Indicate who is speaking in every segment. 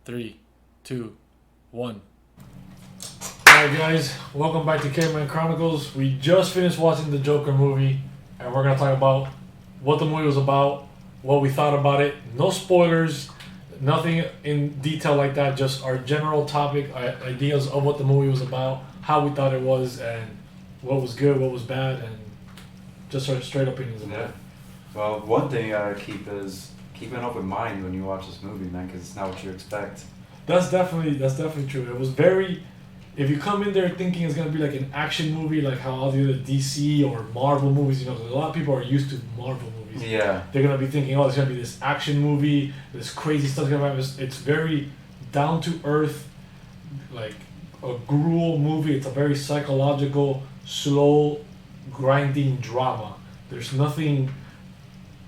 Speaker 1: Three, two, one. Alright guys, welcome back to Caveman Chronicles. We just finished watching the Joker movie and we're going to talk about what the movie was about, what we thought about it. No spoilers, nothing in detail like that, just our general topic, ideas of what the movie was about, how we thought it was, and what was good, what was bad, and just our straight opinions about it.
Speaker 2: Well, one thing you gotta keep is keep an open mind when you watch this movie, man, because it's not what you expect.
Speaker 1: That's definitely true. It was very. If you come in there thinking it's gonna be like an action movie, like how all the other DC or Marvel movies, you know, 'cause a lot of people are used to Marvel movies.
Speaker 2: Yeah.
Speaker 1: They're gonna be thinking, oh, it's gonna be this action movie, this crazy stuff gonna happen. It's very down to earth, like a gruel movie. It's a very psychological, slow, grinding drama. There's nothing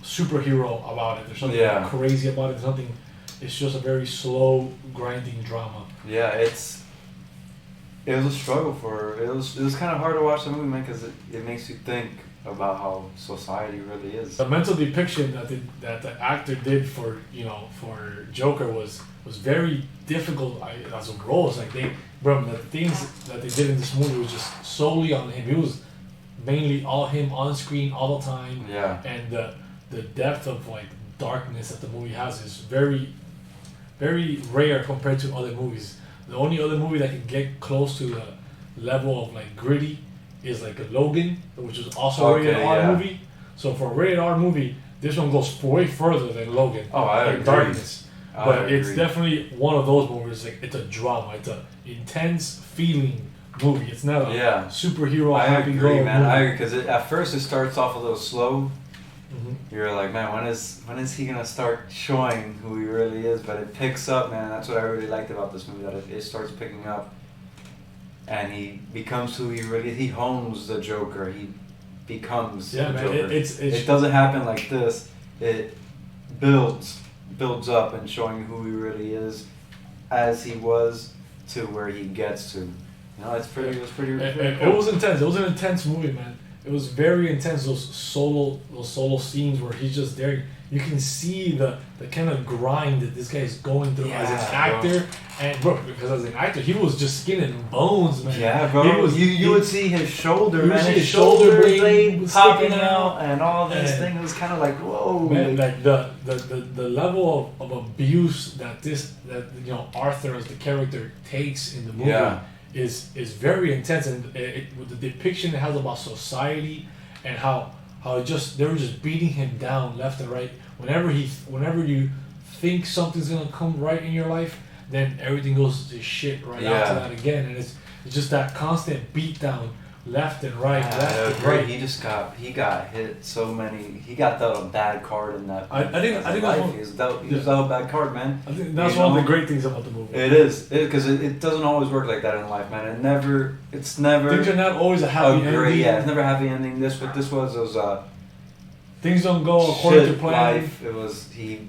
Speaker 1: superhero about it. There's nothing crazy about it. There's nothing. It's just a very slow, grinding drama.
Speaker 2: Yeah, it was a struggle it was kind of hard to watch the movie, man, because it makes you think about how society really is.
Speaker 1: The mental depiction that the actor did for Joker was very difficult as a role. It's like the things that they did in this movie was just solely on him. It was mainly all him on screen all the time.
Speaker 2: Yeah.
Speaker 1: And the depth of like darkness that the movie has is very, very rare compared to other movies. The only other movie that can get close to the level of like gritty is like a Logan, which is also a rated R movie. So for a rated R movie, this one goes way further than Logan.
Speaker 2: Oh, I agree.
Speaker 1: Darkness. But it's
Speaker 2: agree.
Speaker 1: Definitely one of those movies. Like it's a drama. It's a intense feeling movie. It's not a superhero.
Speaker 2: I
Speaker 1: happy
Speaker 2: agree,
Speaker 1: go
Speaker 2: man.
Speaker 1: movie.
Speaker 2: I agree, because at first it starts off a little slow.
Speaker 1: Mm-hmm.
Speaker 2: You're like, man, when is he gonna start showing who he really is? But it picks up, man. That's what I really liked about this movie, that it starts picking up, and he becomes who he really. He hones the Joker. He becomes the Joker. It doesn't happen like this. It builds up and showing who he really is, as he was, to where he gets to. You know, it was pretty cool.
Speaker 1: It was intense. It was an intense movie, man. It was very intense. Those solo scenes where he's just there. You can see the kind of grind that this guy is going through as an actor. Bro. And bro, because as an actor, he was just skin and bones, man.
Speaker 2: Yeah, bro. You would see his shoulder, man. His shoulder blade popping out, and all this thing. It was kind of like, whoa.
Speaker 1: Man, like the level of abuse that Arthur as the character takes in the movie. Yeah. Is very intense, and with the depiction it has about society and how they were just beating him down left and right. Whenever you think something's gonna come right in your life, then everything goes to shit after that again, and it's just that constant beat down left and right, left and right.
Speaker 2: He got hit so many. He got dealt a bad card in that.
Speaker 1: I think
Speaker 2: he was dealt a bad card, man.
Speaker 1: I think that's one of the great things about the movie.
Speaker 2: It is because it doesn't always work like that in life, man. It's never.
Speaker 1: Things are not always a happy ending.
Speaker 2: Yeah, it's never a happy ending. This was
Speaker 1: things don't go according to plan.
Speaker 2: Life. He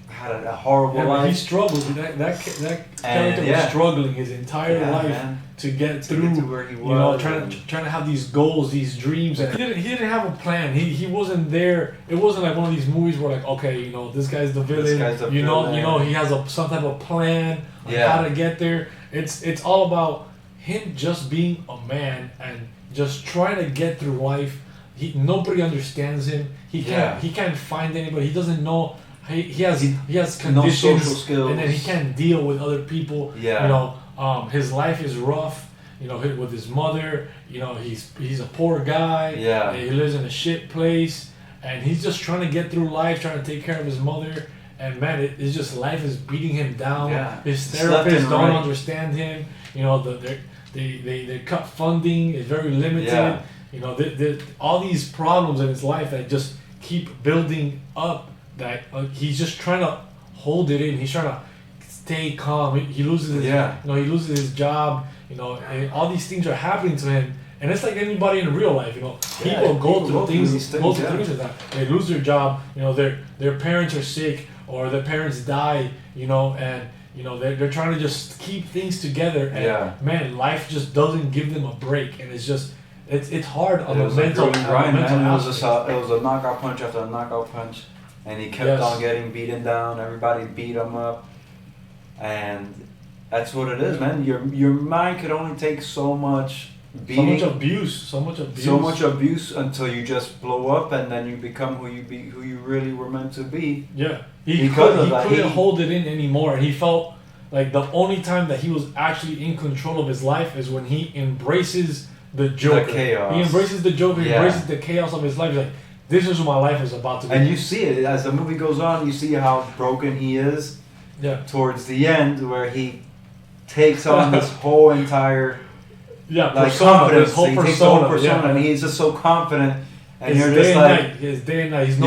Speaker 2: had a horrible life.
Speaker 1: He struggled. That character was struggling his entire life to get through
Speaker 2: to where he was.
Speaker 1: Trying to have these goals, these dreams. And he didn't have a plan. He wasn't there. It wasn't like one of these movies where like, okay, this guy's the villain. He has some type of plan on how to get there. It's all about him just being a man and just trying to get through life. Nobody understands him. He can't find anybody. He doesn't know. He has conditions,
Speaker 2: no social skills,
Speaker 1: and then he can't deal with other people.
Speaker 2: Yeah.
Speaker 1: His life is rough. With his mother. He's a poor guy.
Speaker 2: Yeah.
Speaker 1: He lives in a shit place, and he's just trying to get through life, trying to take care of his mother. And man, it's just life is beating him down.
Speaker 2: Yeah.
Speaker 1: His therapists don't understand him. They cut funding. It's very limited.
Speaker 2: Yeah.
Speaker 1: All these problems in his life that just keep building up. That he's just trying to hold it in. He's trying to stay calm. He loses his job. And all these things are happening to him. And it's like anybody in real life. People go through things like that. They lose their job. Their parents are sick or their parents die. And they're trying to just keep things together. And man, life just doesn't give them a break. And it's just. It's hard on the mental
Speaker 2: grind, man. It was a knockout punch after a knockout punch, and he kept on getting beaten down. Everybody beat him up, and that's what it is, man. Your mind could only take so much
Speaker 1: beating, so much abuse
Speaker 2: until you just blow up, and then you become who you really were meant to be.
Speaker 1: Yeah, he couldn't hold it in anymore, and he felt like the only time that he was actually in control of his life is when he embraces the Joker.
Speaker 2: The chaos.
Speaker 1: He embraces the Joker. He embraces the chaos of his life. He's like, this is what my life is about to be.
Speaker 2: And you see it as the movie goes on. You see how broken he is.
Speaker 1: Yeah.
Speaker 2: Towards the end, where he takes on this whole entire confidence.
Speaker 1: This whole
Speaker 2: he
Speaker 1: persona,
Speaker 2: takes the whole persona, and he's just so confident. And you're just like,
Speaker 1: his day and night. He's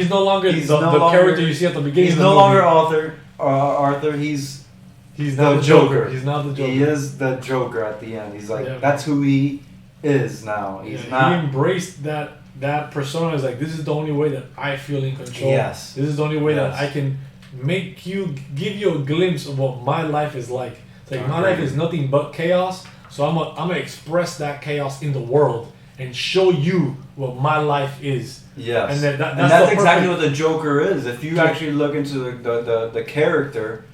Speaker 1: no longer the character you see at the beginning.
Speaker 2: He's no longer Arthur. He's
Speaker 1: now the Joker.
Speaker 2: He's now the Joker. He is the Joker at the end. He's like, that's who he is now. He's not.
Speaker 1: He embraced that persona. Is like, this is the only way that I feel in control.
Speaker 2: Yes.
Speaker 1: This is the only way that I can give you a glimpse of what my life is like. It's like my life is nothing but chaos. So I'm gonna express that chaos in the world and show you what my life is.
Speaker 2: Yes.
Speaker 1: And then that's
Speaker 2: exactly what the Joker is. If you actually look into the character,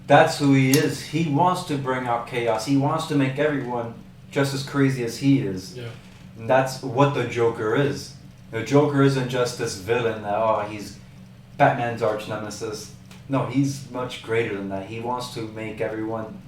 Speaker 2: that's who he is. He wants to bring out chaos. He wants to make everyone just as crazy as he is.
Speaker 1: Yeah.
Speaker 2: And that's what the Joker is. The Joker isn't just this villain that, he's Batman's arch nemesis. No, he's much greater than that. He wants to make everyone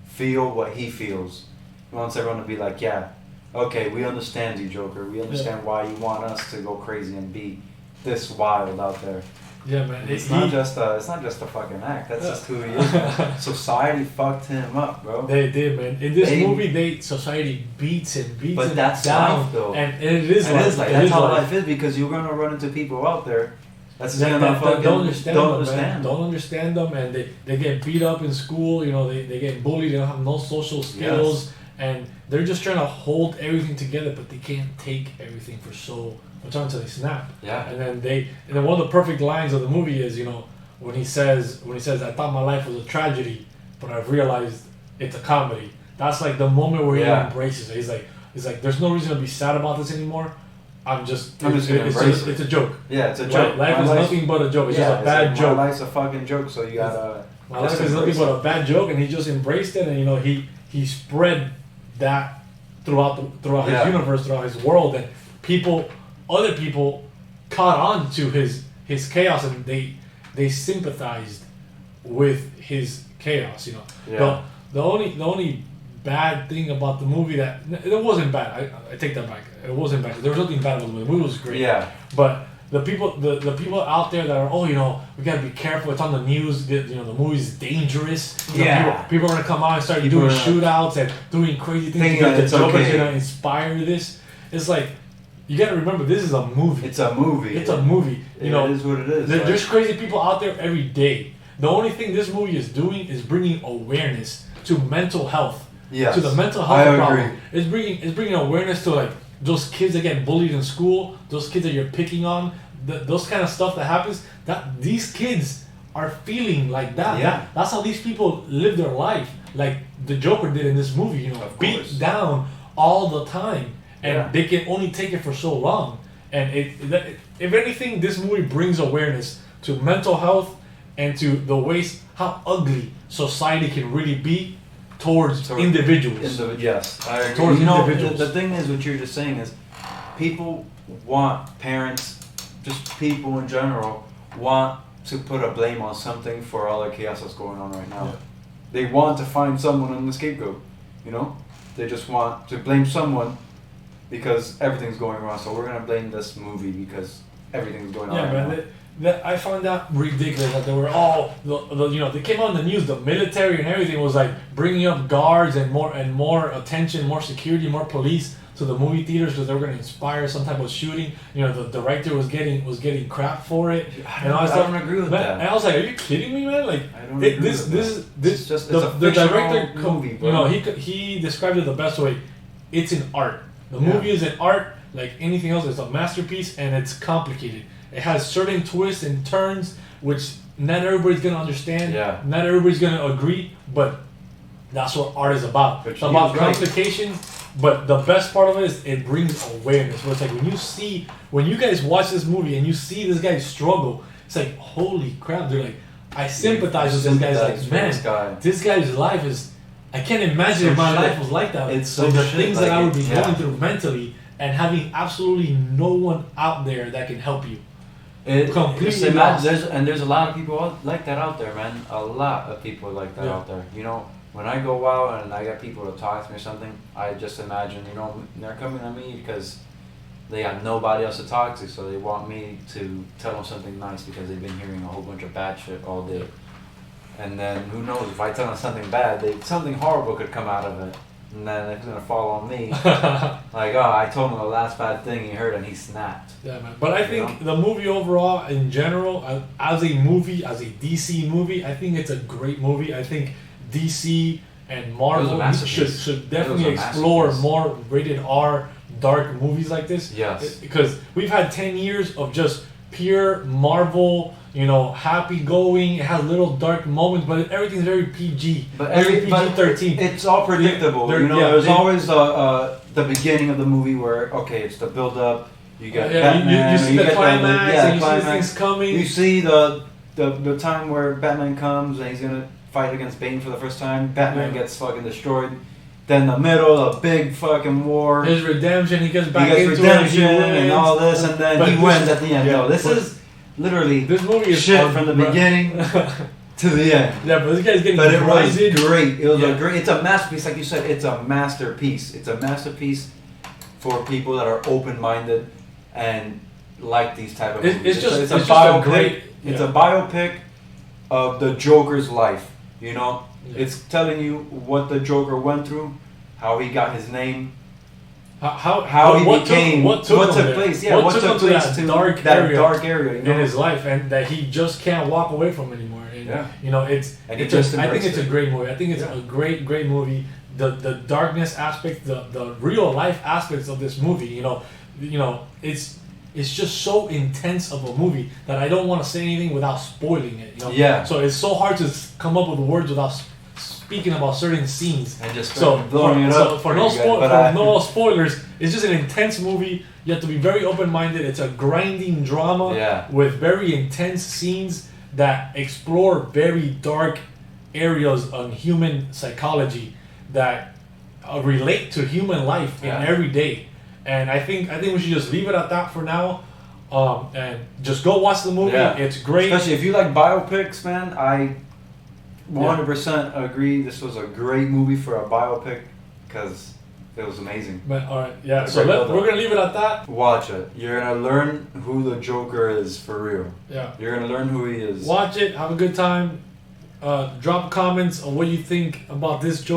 Speaker 2: feel what he feels. He wants everyone to be like, yeah, okay, we understand you, Joker. We understand why you want us to go crazy and be this wild out there.
Speaker 1: Yeah, man.
Speaker 2: It's not just a fucking act. That's just who he is, man. Society fucked him up, bro.
Speaker 1: They did, man. In this movie, society beats him
Speaker 2: but that's down. Life, though.
Speaker 1: And it is life.
Speaker 2: That's how life is, because you're gonna run into people out there that don't
Speaker 1: understand them, and they get beat up in school. You know, they get bullied. They don't have no social skills, and they're just trying to hold everything together, but they can't take everything for so much time until they snap.
Speaker 2: Yeah.
Speaker 1: And then one of the perfect lines of the movie is, you know, when he says, I thought my life was a tragedy, but I've realized it's a comedy. That's like the moment where he embraces it. He's like, there's no reason to be sad about this anymore. It's a joke.
Speaker 2: Yeah, it's a joke.
Speaker 1: Life is nothing but a joke. It's just a bad joke.
Speaker 2: My life's a fucking joke, so you gotta.
Speaker 1: My life is nothing but a bad joke, and he just embraced it, and you know he spread that throughout his universe, throughout his world, and other people caught on to his chaos, and they sympathized with his chaos. You know, the only bad thing about the movie that it wasn't bad. I take that back. It wasn't bad. There was nothing bad about the movie. The movie was great.
Speaker 2: Yeah.
Speaker 1: But the people out there that are, you know, we gotta be careful. It's on the news. You know, the movie's dangerous. You know, people are gonna come out and start doing shootouts and doing crazy things. The Joker's gonna inspire this. It's like, you gotta remember, this is a movie.
Speaker 2: It's a movie.
Speaker 1: You know,
Speaker 2: it is what it is.
Speaker 1: There's crazy people out there every day. The only thing this movie is doing is bringing awareness to mental health.
Speaker 2: Yes.
Speaker 1: To the mental health problem. It's bringing awareness to like those kids that get bullied in school, those kids that you're picking on, those kind of stuff that happens. That these kids are feeling like that.
Speaker 2: Yeah.
Speaker 1: That's how these people live their life, like the Joker did in this movie. You know, beat down all the time, and they can only take it for so long. And if anything, this movie brings awareness to mental health and to the ways how ugly society can really be towards individuals.
Speaker 2: Yes, I agree.
Speaker 1: Towards individuals.
Speaker 2: The thing is, what you're just saying is, people want, parents, just people in general, want to put a blame on something for all the chaos that's going on right now. Yeah. They want to find someone on the scapegoat, you know? They just want to blame someone because everything's going wrong. So we're going to blame this movie because everything's going on right now.
Speaker 1: That I found that ridiculous that they were all they came on the news, the military and everything was like bringing up guards and more attention, more security, more police to the movie theaters because they were going to inspire some type of shooting. You know, the director was getting crap for it.
Speaker 2: I don't agree with that.
Speaker 1: And I was like, are you kidding me, man? Like,
Speaker 2: I don't agree with that.
Speaker 1: The director,
Speaker 2: movie, bro.
Speaker 1: You know, he described it the best way. It's an art. The movie is an art like anything else. It's a masterpiece and it's complicated. It has certain twists and turns, which not everybody's gonna understand.
Speaker 2: Yeah.
Speaker 1: Not everybody's gonna agree, but that's what art is about. It's about complications, but the best part of it is it brings awareness. Where it's like when you guys watch this movie and you see this guy struggle, it's like, holy crap! They're like, I sympathize with this guy. It's like, man, this guy's life is. I can't imagine if my life was like that.
Speaker 2: It's so
Speaker 1: the
Speaker 2: shit,
Speaker 1: things that I would be going through mentally, and having absolutely no one out there that can help you.
Speaker 2: Completely lost. There's a lot of people like that out there, man. A lot of people like that out there. You know, when I go out and I get people to talk to me or something, I just imagine, you know, they're coming to me because they have nobody else to talk to, so they want me to tell them something nice because they've been hearing a whole bunch of bad shit all day. And then who knows, if I tell them something bad, something horrible could come out of it. And then it's gonna fall on me. Like, oh, I told him the last bad thing he heard and he snapped.
Speaker 1: Yeah, man. But I think the movie overall, in general, as a movie, as a DC movie, I think it's a great movie. I think DC and Marvel should definitely explore more rated R dark movies like this.
Speaker 2: Yes.
Speaker 1: Because we've had 10 years of just pure Marvel, you know, happy going. It has little dark moments, but everything's very PG.
Speaker 2: But
Speaker 1: very PG-13.
Speaker 2: It's all predictable. There's always the beginning of the movie where, okay, it's the build up. You get Batman.
Speaker 1: You see the climax, and you see things coming.
Speaker 2: You see the time where Batman comes and he's gonna fight against Bane for the first time. Batman gets fucking destroyed. Then the middle, a big fucking war.
Speaker 1: His redemption, he gets back into
Speaker 2: redemption and all this, and then he wins at the end. No, this is literally
Speaker 1: this movie is
Speaker 2: shit from the beginning to the end.
Speaker 1: Yeah, but this guy's getting
Speaker 2: But it was great. It was a great. It's a masterpiece, like you said. It's a masterpiece. It's a masterpiece for people that are open-minded and like these type of movies. It's a biopic. It's a biopic of the Joker's life. You know. Yeah. It's telling you what the Joker went through, how he got his name, how he became, what took place to that dark area
Speaker 1: you know? In his life, and that he just can't walk away from anymore. And you know, I think it's a great movie. I think it's a great movie. The darkness aspect, the real life aspects of this movie, you know, it's just so intense of a movie that I don't want to say anything without spoiling it. You know?
Speaker 2: Yeah.
Speaker 1: So it's so hard to come up with words without speaking about certain scenes.
Speaker 2: And just blowing it up.
Speaker 1: For no spoilers, it's just an intense movie. You have to be very open-minded. It's a grinding drama with very intense scenes that explore very dark areas on human psychology that relate to human life in every day. And I think we should just leave it at that for now, and just go watch the movie. Yeah. It's great,
Speaker 2: especially if you like biopics, man. I 100% agree. This was a great movie for a biopic because it was amazing.
Speaker 1: But all right, yeah. So we're gonna leave it at that.
Speaker 2: Watch it. You're gonna learn who the Joker is for real.
Speaker 1: Yeah.
Speaker 2: You're gonna learn who he is.
Speaker 1: Watch it. Have a good time. Drop comments on what you think about this Joker.